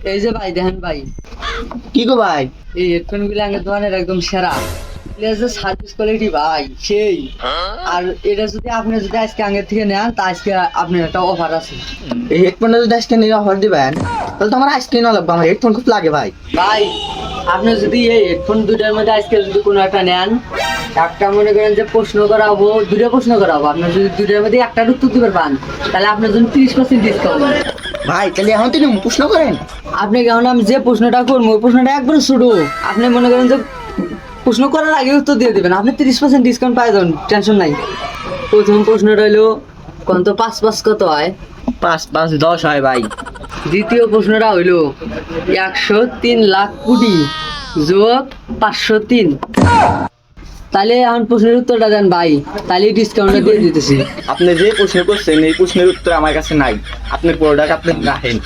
এই যে ভাই দেখেন ভাই, কি গো ভাই? এই হেডফোন গুলো আগের দোকানের একদম সেরা। সার্ভিস কোয়ালিটি ভাই সেই। আর এটা যদি আপনি যদি আজকে আগের থেকে নেন তা আজকে আপনার একটা অফার আছে। এই হেডফোনটা যদি আজকে নিয়ে অফার দিবেন তাহলে তো আমার আজকে না লাগবে, আমার হেডফোন খুব লাগে ভাই। ভাই আপনি যদি এই হেডফোন দুটার মধ্যে আজকে যদি কোনো একটা নেন, একটা মনে করেন যে প্রশ্ন করাবো, দুটো প্রশ্ন করাবো, আপনার যদি দুটার মধ্যে একটা উত্তর দিতে পারেন তাহলে আপনার জন্য 30% ডিসকাউন্ট। ভাই তাহলে এখন তিনি প্রশ্ন করেন। আপনি কেমন আমি যে প্রশ্নটা করবো ওই প্রশ্নটা একবার শুরু, আপনি মনে করেন যে প্রশ্ন করার আগে উত্তর দিয়ে দেবেন, আপনি 30% ডিসকাউন্ট পাই যাবেন, টেনশন নাই। প্রথম প্রশ্নটা হলো কত 5 5 কত হয়? 5 5 10 হয় ভাই। দ্বিতীয় প্রশ্নটা হইল 103 লাখ কোটি যোগ 503। তাহলে এখন প্রশ্নের উত্তরটা দেন ভাই, তাহলে ডিসকাউন্টটা দিয়ে দিতেছি। আপনি যে প্রশ্ন করছেন এই প্রশ্নের উত্তর আমার কাছে নাই, আপনার প্রোডাক্ট আপনি রাখেন।